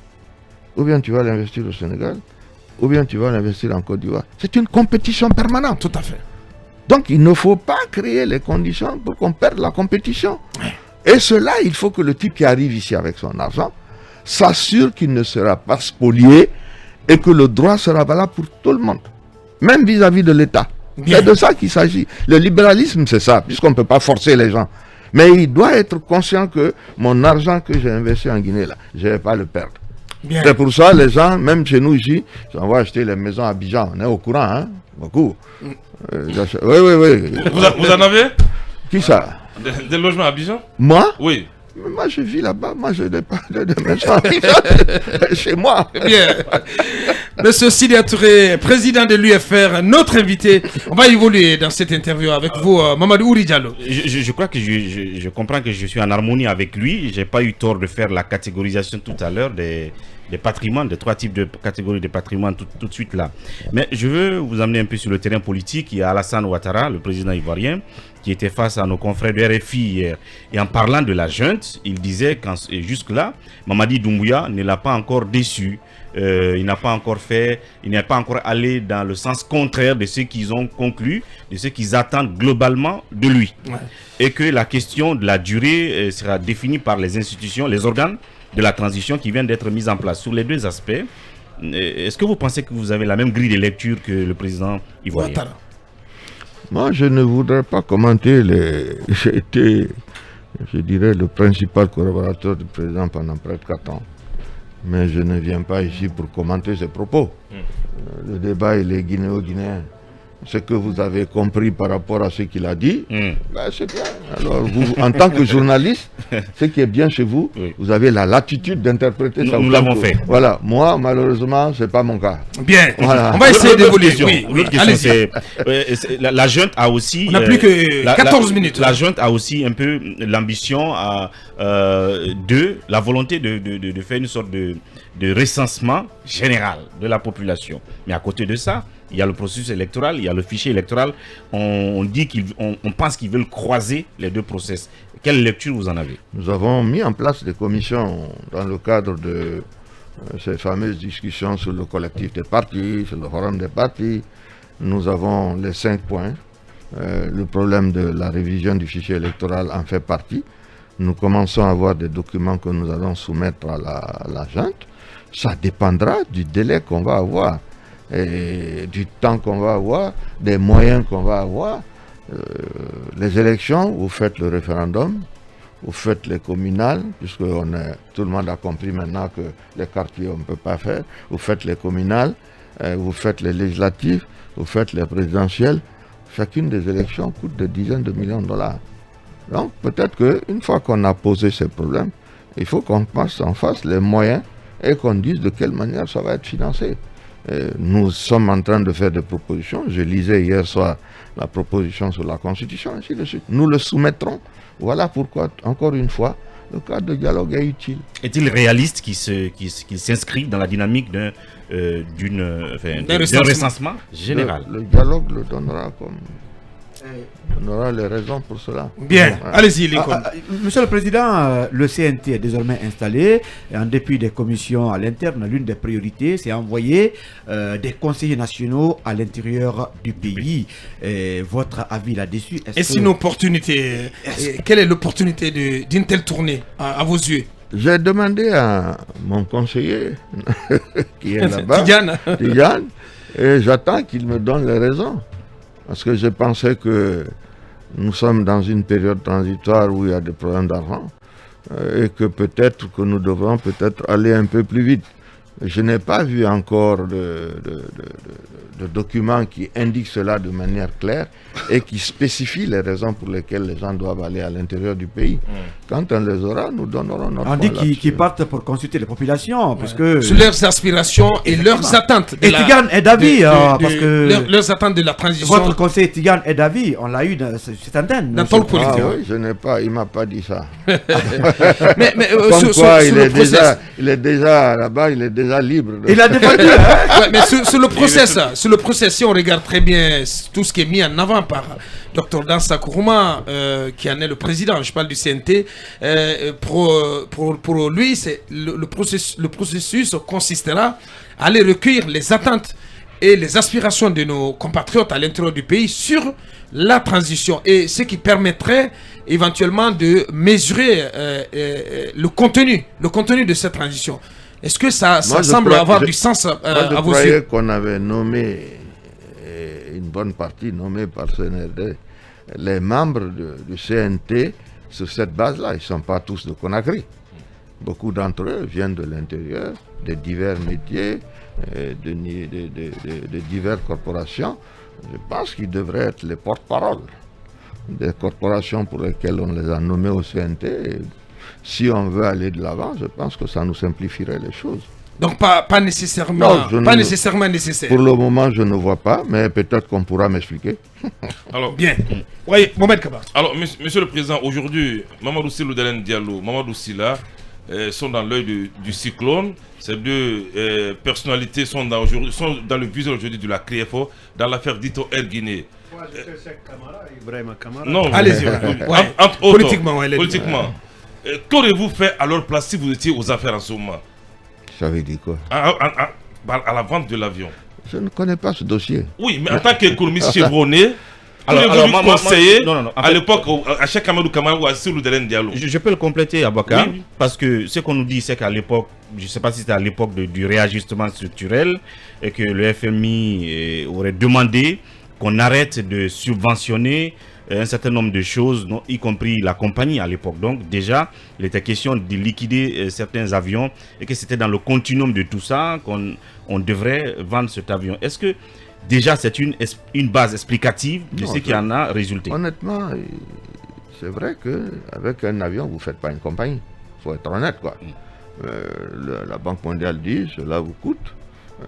Speaker 3: Ou bien tu vas l'investir au Sénégal? Ou bien tu vas l'investir en Côte d'Ivoire? C'est une compétition permanente.
Speaker 2: Tout à fait.
Speaker 3: Donc il ne faut pas créer les conditions pour qu'on perde la compétition. Et cela, il faut que le type qui arrive ici avec son argent s'assure qu'il ne sera pas spolié et que le droit sera valable pour tout le monde, même vis-à-vis de l'État. C'est de ça qu'il s'agit. Le libéralisme, c'est ça, puisqu'on ne peut pas forcer les gens. Mais il doit être conscient que mon argent que j'ai investi en Guinée, là, je ne vais pas le perdre.
Speaker 2: Bien.
Speaker 3: C'est pour ça, les gens, même chez nous ici, on va acheter les maisons à Abidjan. On est au courant, hein? Beaucoup. Oui.
Speaker 5: Vous en avez
Speaker 3: Qui ça?
Speaker 5: des logements à Abidjan?
Speaker 3: Moi?
Speaker 5: Oui.
Speaker 3: Moi, je vis là-bas. Moi, je n'ai pas de maison chez moi.
Speaker 2: Bien. Monsieur Sidia Touré, président de l'UFR, notre invité. On va évoluer dans cette interview avec vous, Mamadou Ouri Diallo.
Speaker 4: Je crois que je comprends que je suis en harmonie avec lui. Je n'ai pas eu tort de faire la catégorisation tout à l'heure des patrimoines, des 3 types de catégories de patrimoine tout de suite là. Mais je veux vous amener un peu sur le terrain politique. Il y a Alassane Ouattara, le président ivoirien, qui était face à nos confrères de RFI hier. Et en parlant de la junte, il disait et jusque-là, Mamadi Doumbouya ne l'a pas encore déçu. Il n'est pas encore allé dans le sens contraire de ce qu'ils ont conclu, de ce qu'ils attendent globalement de lui. Ouais. Et que la question de la durée sera définie par les institutions, les organes de la transition qui viennent d'être mis en place. Sur les 2 aspects, est-ce que vous pensez que vous avez la même grille de lecture que le président ivoirien?
Speaker 3: Moi, je ne voudrais pas commenter J'ai été, je dirais, le principal collaborateur du président pendant près de 4 ans. Mais je ne viens pas ici pour commenter ses propos. Le débat, il est guinéo-guinéen. Ce que vous avez compris par rapport à ce qu'il a dit, ben c'est bien. Alors, vous, en tant que journaliste, ce qui est bien chez vous, vous avez la latitude d'interpréter ça.
Speaker 4: Nous l'avons fait.
Speaker 3: Voilà. Moi, malheureusement, ce n'est pas mon cas.
Speaker 2: Bien.
Speaker 3: Voilà.
Speaker 2: On va essayer d'évoluer.
Speaker 4: L'autre question, c'est la junte a aussi...
Speaker 2: On n'a plus que 14 minutes.
Speaker 4: La junte a aussi un peu l'ambition de la volonté de faire une sorte de recensement général de la population. Mais à côté de ça, il y a le processus électoral, il y a le fichier électoral. On dit on pense qu'ils veulent croiser les 2 process. Quelle lecture vous en avez?
Speaker 3: Nous avons mis en place des commissions dans le cadre de ces fameuses discussions sur le collectif des partis, sur le forum des partis. Nous avons les 5 points. Le problème de la révision du fichier électoral en fait partie. Nous commençons à avoir des documents que nous allons soumettre à la junte. Ça dépendra du délai qu'on va avoir. Et du temps qu'on va avoir, des moyens qu'on va avoir. Les élections, vous faites le référendum, vous faites les communales, puisque tout le monde a compris maintenant que les quartiers on ne peut pas faire. Vous faites les communales, vous faites les législatives, vous faites les présidentielles. Chacune des élections coûte des dizaines de millions de dollars. Donc peut-être qu'une fois qu'on a posé ces problèmes, il faut qu'on passe en face les moyens et qu'on dise de quelle manière ça va être financé. Nous sommes en train de faire des propositions. Je lisais hier soir la proposition sur la Constitution, ainsi de suite. Nous le soumettrons. Voilà pourquoi, encore une fois, le cadre de dialogue est utile.
Speaker 4: Est-il réaliste qu'il s'inscrive dans la dynamique d'un recensement général?
Speaker 3: Le dialogue le donnera comme... On aura les raisons pour cela.
Speaker 2: Bien, allez-y, Lincoln.
Speaker 7: Monsieur le Président, le CNT est désormais installé. Et en dépit des commissions à l'interne, l'une des priorités, c'est envoyer des conseillers nationaux à l'intérieur du pays. Votre avis là-dessus?
Speaker 2: Est-ce une opportunité? Quelle est l'opportunité d'une telle tournée à vos yeux?
Speaker 3: J'ai demandé à mon conseiller qui est là-bas,
Speaker 2: Tidiane,
Speaker 3: et j'attends qu'il me donne les raisons. Parce que je pensais que nous sommes dans une période transitoire où il y a des problèmes d'argent et que peut-être que nous devrons aller un peu plus vite. Je n'ai pas vu encore de documents qui indiquent cela de manière claire et qui spécifient les raisons pour lesquelles les gens doivent aller à l'intérieur du pays. Quand on les aura, nous donnerons notre
Speaker 7: On dit qu'ils partent pour consulter les populations. Parce que...
Speaker 2: sur leurs aspirations et leurs attentes.
Speaker 7: Et Tidiane est d'avis. Parce que
Speaker 2: leurs attentes de la transition.
Speaker 7: Votre conseiller Tidiane est d'avis. On l'a eu dans cette antenne.
Speaker 2: Dans ton politique.
Speaker 3: Ah oui, je n'ai pas, il ne m'a pas dit ça.
Speaker 2: mais
Speaker 3: comme quoi, il est déjà là-bas, il est déjà libre.
Speaker 7: Il a défendu.
Speaker 2: Mais sur le process, si on regarde très bien tout ce qui est mis en avant par Dr Dansa Kourouma, qui en est le président, je parle du CNT, pour lui, le processus consistera à aller recueillir les attentes et les aspirations de nos compatriotes à l'intérieur du pays sur la transition, et ce qui permettrait éventuellement de mesurer le contenu de cette transition. Est-ce que ça semble avoir du sens à vos yeux?
Speaker 3: Je croyais qu'on avait nommé, une bonne partie nommée par CNRD, les membres du CNT sur cette base-là. Ils ne sont pas tous de Conakry. Beaucoup d'entre eux viennent de l'intérieur, de divers métiers, de diverses corporations. Je pense qu'ils devraient être les porte-parole des corporations pour lesquelles on les a nommés au CNT. Et si on veut aller de l'avant, je pense que ça nous simplifierait les choses.
Speaker 2: Donc pas nécessairement, nécessairement nécessaire.
Speaker 3: Pour le moment, je ne vois pas, mais peut-être qu'on pourra m'expliquer.
Speaker 5: Alors,
Speaker 2: bien. Oui, Mohamed Kaba.
Speaker 5: Alors, monsieur le Président, aujourd'hui, Mamadou Sy Delen Diallo, Mamadou Sylla sont dans l'œil du cyclone. Ces deux personnalités sont dans le viseur aujourd'hui de la CREFO dans l'affaire Dito Air Guinée.
Speaker 8: Moi, je sais Cheikh Camara, Ibrahima Camara.
Speaker 5: Non,
Speaker 2: allez-y.
Speaker 5: Entre autres,
Speaker 2: Politiquement.
Speaker 5: Qu'auriez-vous fait à leur place si vous étiez aux affaires en ce moment?
Speaker 3: Ça veut dire quoi?
Speaker 5: À la vente de l'avion.
Speaker 3: Je ne connais pas ce dossier.
Speaker 5: Oui, mais en tant qu'économiste chevronné, qu'auriez-vous conseillé à l'époque à Cheikh Amadou Camara ou à Sy Delen Diallo?
Speaker 4: Je peux le compléter, Aboubacar,
Speaker 5: oui.
Speaker 4: Parce que ce qu'on nous dit, c'est qu'à l'époque, je ne sais pas si c'était à l'époque du réajustement structurel, et que le FMI aurait demandé qu'on arrête de subventionner un certain nombre de choses, y compris la compagnie à l'époque. Donc déjà, il était question de liquider certains avions et que c'était dans le continuum de tout ça qu'on devrait vendre cet avion. Est-ce que déjà c'est une base explicative de ce qui en a résulté?
Speaker 3: Honnêtement, c'est vrai qu'avec un avion, vous ne faites pas une compagnie. Il faut être honnête, quoi. La Banque mondiale dit, cela vous coûte.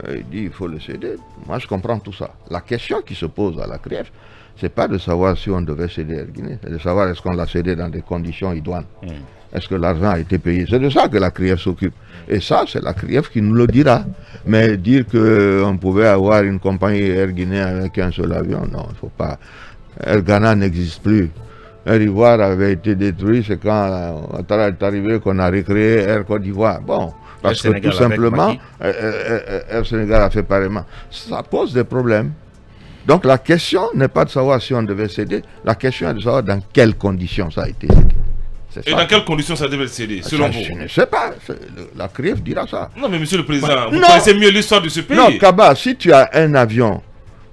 Speaker 3: Il dit, il faut le céder. Moi, je comprends tout ça. La question qui se pose à la CREF, c'est pas de savoir si on devait céder Air Guinée, c'est de savoir est-ce qu'on l'a cédé dans des conditions idoines. Est-ce que l'argent a été payé? C'est de ça que la CREF s'occupe. Et ça, c'est la CREF qui nous le dira. Mais dire qu'on pouvait avoir une compagnie Air Guinée avec un seul avion, non, il ne faut pas. Air Ghana n'existe plus. Air Ivoire avait été détruit, c'est quand Ouattara est arrivé qu'on a recréé Air Côte d'Ivoire. Bon, parce que tout simplement, Air Sénégal a fait pareillement. Ça pose des problèmes. Donc la question n'est pas de savoir si on devait céder, la question est de savoir dans quelles conditions ça a été cédé.
Speaker 5: Et dans quelles conditions ça devait céder, selon vous?
Speaker 3: Je ne sais pas, la CREF dira ça.
Speaker 5: Non mais monsieur le Président, vous connaissez mieux l'histoire de ce pays.
Speaker 3: Non, Kaba, si tu as un avion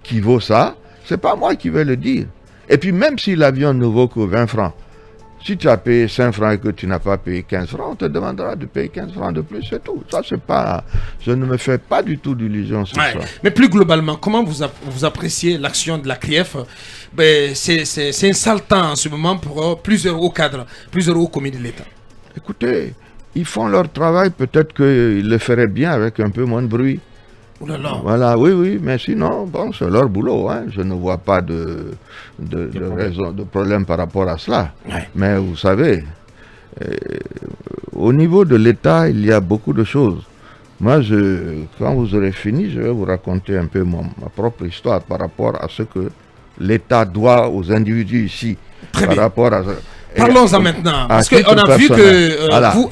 Speaker 3: qui vaut ça, c'est pas moi qui vais le dire. Et puis même si l'avion ne vaut que 20 francs, si tu as payé 5 francs et que tu n'as pas payé 15 francs, on te demandera de payer 15 francs de plus, c'est tout. Ça, c'est pas... Je ne me fais pas du tout d'illusions sur ça.
Speaker 2: Mais plus globalement, comment vous appréciez l'action de la CREF? C'est un sale temps en ce moment pour plusieurs hauts cadres, plusieurs hauts commis de l'État.
Speaker 3: Écoutez, ils font leur travail, peut-être qu'ils le feraient bien avec un peu moins de bruit.
Speaker 2: Oh là là.
Speaker 3: Voilà, oui, mais sinon, bon, c'est leur boulot. Hein. Je ne vois pas de problème par rapport à cela.
Speaker 2: Ouais.
Speaker 3: Mais vous savez, au niveau de l'État, il y a beaucoup de choses. Moi, quand vous aurez fini, je vais vous raconter un peu ma propre histoire par rapport à ce que l'État doit aux individus ici.
Speaker 2: Très
Speaker 3: par
Speaker 2: bien.
Speaker 3: rapport à...
Speaker 2: Parlons-en maintenant, parce qu'on a vu que vous,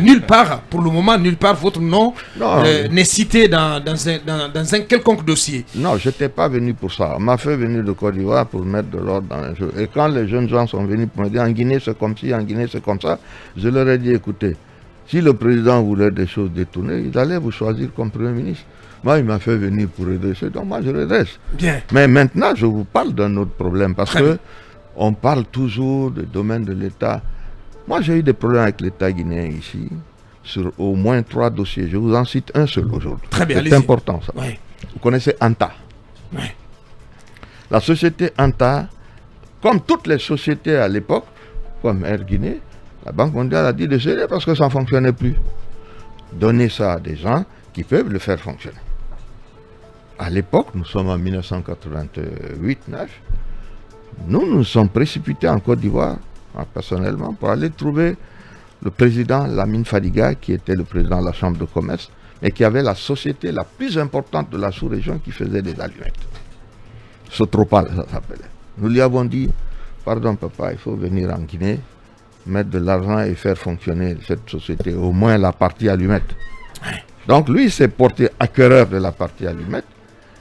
Speaker 2: nulle part, pour le moment, nulle part, votre nom n'est cité dans un quelconque dossier.
Speaker 3: Non, je n'étais pas venu pour ça. On m'a fait venir de Côte d'Ivoire pour mettre de l'ordre dans les jeux. Et quand les jeunes gens sont venus pour me dire en Guinée c'est comme ci, en Guinée c'est comme ça, je leur ai dit écoutez, si le président voulait des choses détournées, il allait vous choisir comme Premier ministre. Moi, il m'a fait venir pour redresser, donc moi je redresse.
Speaker 2: Bien.
Speaker 3: Mais maintenant, je vous parle d'un autre problème parce que on parle toujours du domaine de l'État. Moi, j'ai eu des problèmes avec l'État guinéen ici, sur au moins 3 dossiers. Je vous en cite un seul aujourd'hui.
Speaker 2: Très bien,
Speaker 3: c'est important, ça.
Speaker 2: Ouais.
Speaker 3: Vous connaissez Anta.
Speaker 2: Ouais.
Speaker 3: La société Anta, comme toutes les sociétés à l'époque, comme Air Guinée, la Banque mondiale a dit de céder parce que ça ne fonctionnait plus. Donnez ça à des gens qui peuvent le faire fonctionner. À l'époque, nous sommes en 1988-9, nous nous sommes précipités en Côte d'Ivoire, personnellement, pour aller trouver le président Lamine Fadiga, qui était le président de la Chambre de commerce, et qui avait la société la plus importante de la sous-région qui faisait des allumettes. Sotropal, ça s'appelait. Nous lui avons dit, pardon papa, il faut venir en Guinée, mettre de l'argent et faire fonctionner cette société, au moins la partie allumette. Donc lui, il s'est porté acquéreur de la partie allumette,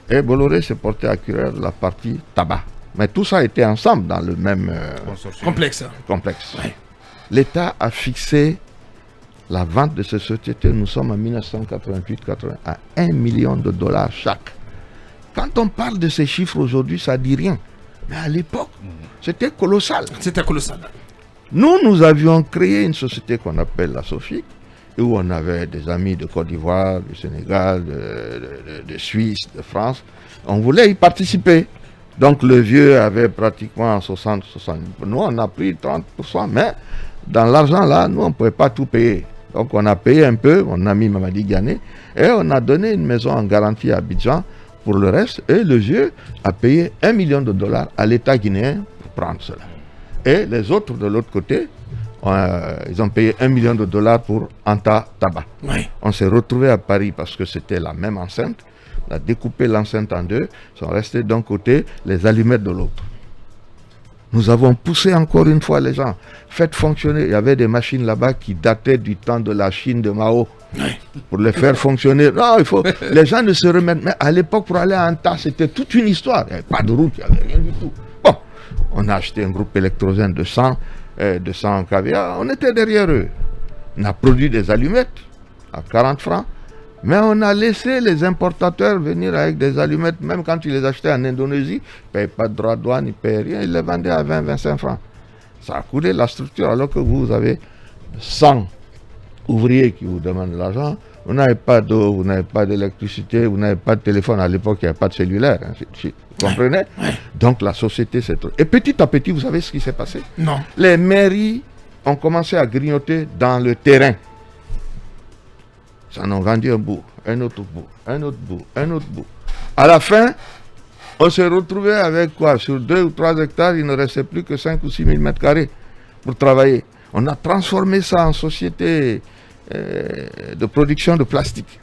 Speaker 3: et Bolloré s'est porté acquéreur de la partie tabac. Mais tout ça était ensemble dans le même
Speaker 2: complexe.
Speaker 3: Ouais. L'État a fixé la vente de ces sociétés, nous sommes en 1988-80, à $1 million chaque. Quand on parle de ces chiffres aujourd'hui, ça ne dit rien. Mais à l'époque, c'était colossal.
Speaker 2: C'était colossal.
Speaker 3: Nous avions créé une société qu'on appelle la SOFIC, où on avait des amis de Côte d'Ivoire, du Sénégal, de Suisse, de France. On voulait y participer. Donc le vieux avait pratiquement 60%. Nous, on a pris 30%, mais dans l'argent là, nous, on ne pouvait pas tout payer. Donc on a payé un peu, mon ami Mamadi Ghané, et on a donné une maison en garantie à Abidjan pour le reste. Et le vieux a payé $1 million à l'État guinéen pour prendre cela. Et les autres de l'autre côté, ils ont payé $1 million pour Anta Tabac.
Speaker 2: Oui.
Speaker 3: On s'est retrouvés à Paris parce que c'était la même enceinte. On a découpé l'enceinte en deux, sont restés d'un côté, les allumettes de l'autre. Nous avons poussé encore une fois les gens. Faites fonctionner. Il y avait des machines là-bas qui dataient du temps de la Chine de Mao. Pour les faire fonctionner. Non, il faut. Les gens ne se remettent. Mais à l'époque, pour aller à Anta, c'était toute une histoire. Il n'y avait pas de route, il n'y avait rien du tout. Bon, on a acheté un groupe électrogène de 100 kVA. On était derrière eux. On a produit des allumettes à 40 francs. Mais on a laissé les importateurs venir avec des allumettes, même quand ils les achetaient en Indonésie, ils ne payaient pas de droit de douane, ils ne payaient rien, ils les vendaient à 20-25 francs. Ça a coulé la structure, alors que vous avez 100 ouvriers qui vous demandent de l'argent, vous n'avez pas d'eau, vous n'avez pas d'électricité, vous n'avez pas de téléphone, à l'époque il n'y avait pas de cellulaire, hein, vous comprenez? Donc la société s'est... Et petit à petit, vous savez ce qui s'est passé?
Speaker 2: Non.
Speaker 3: Les mairies ont commencé à grignoter dans le terrain. Ça en a vendu un bout, un autre bout, un autre bout, un autre bout. À la fin, on s'est retrouvé avec quoi? Sur 2 ou 3 hectares, il ne restait plus que 5 ou 6 000 mètres carrés pour travailler. On a transformé ça en société de production de plastique.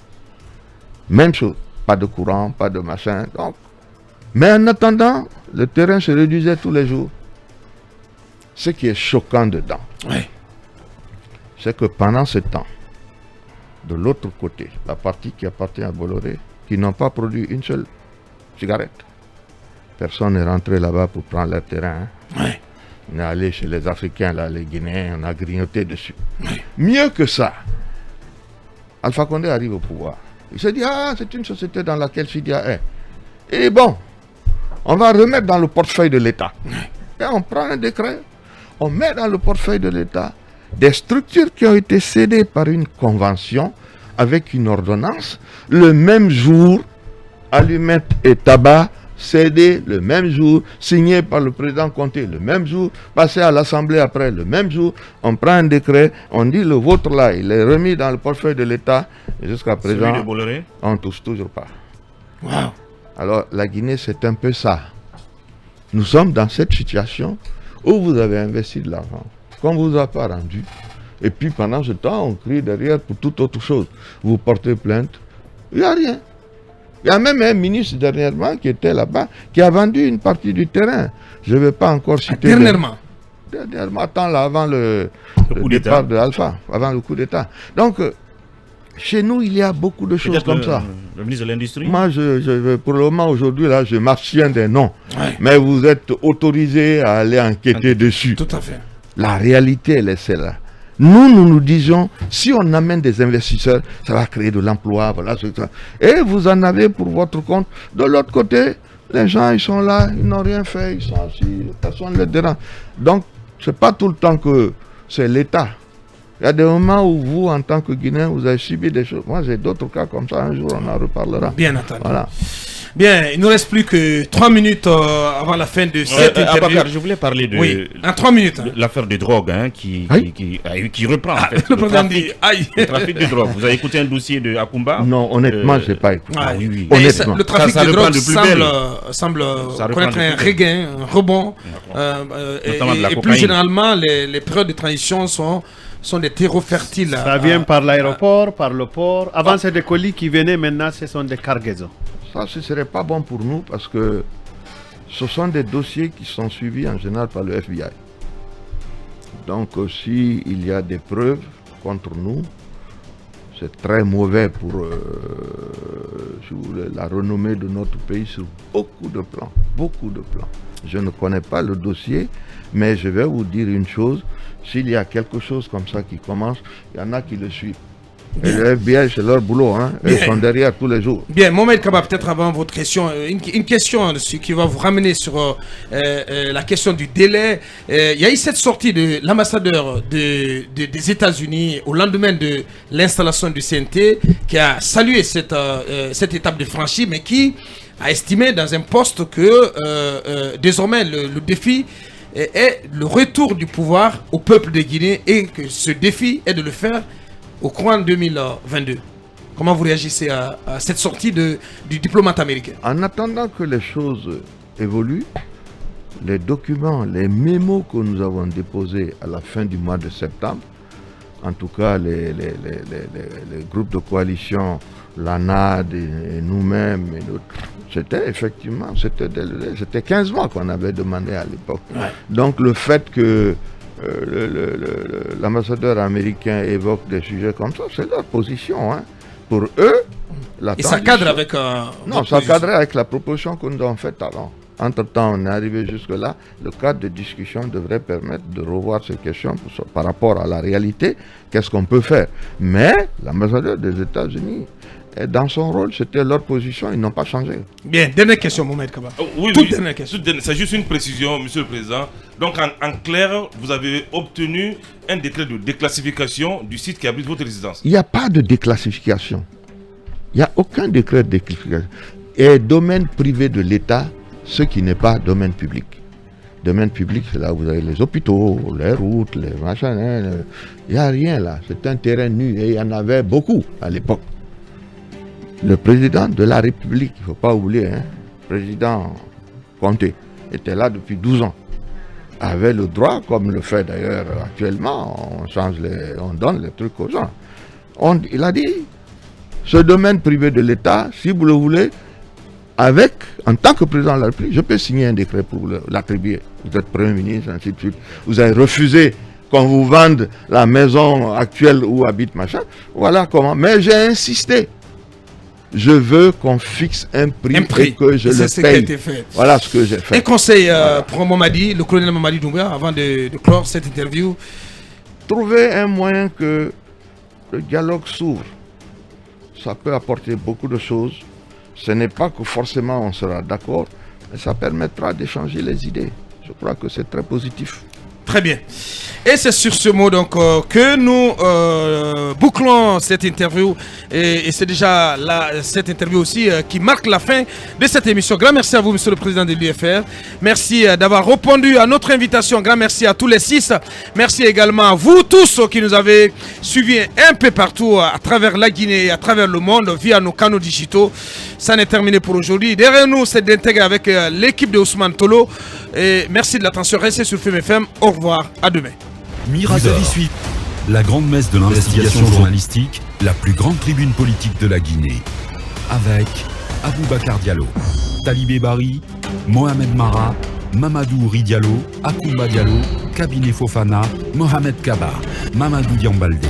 Speaker 3: Même chose, pas de courant, pas de machin. Donc. Mais en attendant, le terrain se réduisait tous les jours. Ce qui est choquant dedans, c'est que pendant ce temps, de l'autre côté, la partie qui appartient à Bolloré, qui n'ont pas produit une seule cigarette. Personne n'est rentré là-bas pour prendre leur terrain. Hein. On est allé chez les Africains, là, les Guinéens, on a grignoté dessus. Mieux que ça, Alpha Condé arrive au pouvoir. Il se dit, c'est une société dans laquelle Sidia est. Et bon, on va remettre dans le portefeuille de l'État. Et on prend un décret, on met dans le portefeuille de l'État des structures qui ont été cédées par une convention avec une ordonnance, le même jour, allumettes et tabac cédés le même jour, signés par le président Conté le même jour, passé à l'Assemblée après le même jour, on prend un décret, on dit le vôtre là, il est remis dans le portefeuille de l'État, et jusqu'à présent, on ne touche toujours pas.
Speaker 2: Wow.
Speaker 3: Alors la Guinée, c'est un peu ça. Nous sommes dans cette situation où vous avez investi de l'argent, qu'on ne vous a pas rendu. Et puis pendant ce temps, on crie derrière pour toute autre chose. Vous portez plainte, il n'y a rien. Il y a même un ministre dernièrement qui était là-bas, qui a vendu une partie du terrain. Je ne vais pas encore citer...
Speaker 2: Dernièrement,
Speaker 3: attends, là, avant le départ de Alpha, avant le coup d'État. Donc, chez nous, il y a beaucoup de choses comme ça.
Speaker 4: Le ministre de l'Industrie.
Speaker 3: Moi, pour le moment, aujourd'hui, là, je m'abstiens des noms. Mais vous êtes autorisé à aller enquêter dessus.
Speaker 2: Tout à fait.
Speaker 3: La réalité, elle est celle-là. Nous disions, si on amène des investisseurs, ça va créer de l'emploi, voilà, ça. Et vous en avez pour votre compte. De l'autre côté, les gens, ils sont là, ils n'ont rien fait, ils sont assis, personne ne les dérange. Donc, ce n'est pas tout le temps que c'est l'État. Il y a des moments où vous, en tant que Guinéen, vous avez subi des choses. Moi, j'ai d'autres cas comme ça, un jour, on en reparlera.
Speaker 2: Bien entendu.
Speaker 3: Voilà.
Speaker 2: Bien, il ne nous reste plus que 3 minutes avant la fin de cette interview.
Speaker 4: Abakar, je voulais parler de...
Speaker 2: Oui, en 3 minutes. Hein.
Speaker 4: L'affaire de drogue hein, qui reprend. En fait,
Speaker 2: le président dit, aïe.
Speaker 4: Le trafic de drogue. Vous avez écouté un dossier de Akumba?
Speaker 3: Non, honnêtement, je n'ai pas écouté.
Speaker 4: Oui.
Speaker 3: Honnêtement.
Speaker 2: Le trafic de drogue semble
Speaker 4: Ça
Speaker 2: connaître un regain, un rebond. Et plus généralement, les périodes de transition sont des terreaux fertiles.
Speaker 8: Ça vient par l'aéroport, par le port. Avant, c'est des colis qui venaient, maintenant, ce sont des cargaisons.
Speaker 3: Ça, ce ne serait pas bon pour nous parce que ce sont des dossiers qui sont suivis en général par le FBI. Donc, s'il y a des preuves contre nous, c'est très mauvais pour la renommée de notre pays sur beaucoup de plans. Beaucoup de plans. Je ne connais pas le dossier, mais je vais vous dire une chose. S'il y a quelque chose comme ça qui commence, il y en a qui le suivent. Et le FBI, c'est leur boulot, hein. Ils sont derrière tous les jours.
Speaker 2: Bien, Mohamed Kaba, peut-être avant votre question, une question qui va vous ramener sur la question du délai. Il y a eu cette sortie de l'ambassadeur des États-Unis au lendemain de l'installation du CNT qui a salué cette étape de franchie, mais qui a estimé dans un poste que désormais le défi est le retour du pouvoir au peuple de Guinée et que ce défi est de le faire au courant 2022. Comment vous réagissez à cette sortie du diplomate américain?
Speaker 3: En attendant que les choses évoluent, les documents, les mémos que nous avons déposés à la fin du mois de septembre, en tout cas les groupes de coalition, l'ANAD et nous-mêmes et d'autres, c'était effectivement, c'était 15 mois qu'on avait demandé à l'époque. Ouais. Donc le fait que l'ambassadeur américain évoque des sujets comme ça, c'est leur position. Hein. Pour eux,
Speaker 2: et ça cadre avec...
Speaker 3: non, ça cadrait avec la proposition que nous avons faite avant. Entre-temps, on est arrivé jusque-là. Le cadre de discussion devrait permettre de revoir ces questions par rapport à la réalité. Qu'est-ce qu'on peut faire? Mais l'ambassadeur des États-Unis, dans son rôle, c'était leur position, ils n'ont pas changé.
Speaker 2: Bien, dernière question, Mohamed Kaba.
Speaker 5: Oui, dernière question. C'est juste une précision, Monsieur le Président. Donc, en clair, vous avez obtenu un décret de déclassification du site qui abrite votre résidence.
Speaker 3: Il n'y a pas de déclassification. Il n'y a aucun décret de déclassification. Et domaine privé de l'État, ce qui n'est pas domaine public. Domaine public, c'est là où vous avez les hôpitaux, les routes, les machins. Il n'y a rien là. C'est un terrain nu et il y en avait beaucoup à l'époque. Le président de la République, il ne faut pas oublier, hein, président Conté, était là depuis 12 ans. Avait le droit, comme le fait d'ailleurs actuellement, on donne les trucs aux gens. Il a dit, ce domaine privé de l'État, si vous le voulez, en tant que président de la République, je peux signer un décret pour l'attribuer. Vous êtes Premier ministre, ainsi de suite. Vous avez refusé qu'on vous vende la maison actuelle où habite machin. Voilà comment. Mais j'ai insisté. Je veux qu'on fixe un prix et que je le paye. Voilà ce que j'ai fait.
Speaker 2: Un conseil pour Mamadi, le colonel Mamadi Doumbouya, avant de clore cette interview.
Speaker 3: Trouver un moyen que le dialogue s'ouvre. Ça peut apporter beaucoup de choses. Ce n'est pas que forcément on sera d'accord, mais ça permettra d'échanger les idées. Je crois que c'est très positif.
Speaker 2: Très bien. Et c'est sur ce mot donc que nous bouclons cette interview. Et c'est déjà cette interview aussi qui marque la fin de cette émission. Grand merci à vous, Monsieur le Président de l'UFR. Merci d'avoir répondu à notre invitation. Grand merci à tous les 6. Merci également à vous tous qui nous avez suivis un peu partout à travers la Guinée et à travers le monde via nos canaux digitaux. Ça n'est terminé pour aujourd'hui. Derrière nous, c'est d'intégrer avec l'équipe de Ousmane Tolo. Et merci de l'attention. Restez sur FM FM. Au revoir. À demain.
Speaker 1: Mirador, la grande messe de l'investigation journalistique, la plus grande tribune politique de la Guinée. Avec Aboubacar Diallo, Talibé Bari, Mohamed Mara, Mamadou Ouri Diallo, Akoumba Diallo, Kabinet Fofana, Mohamed Kaba, Mamadou Diambaldé.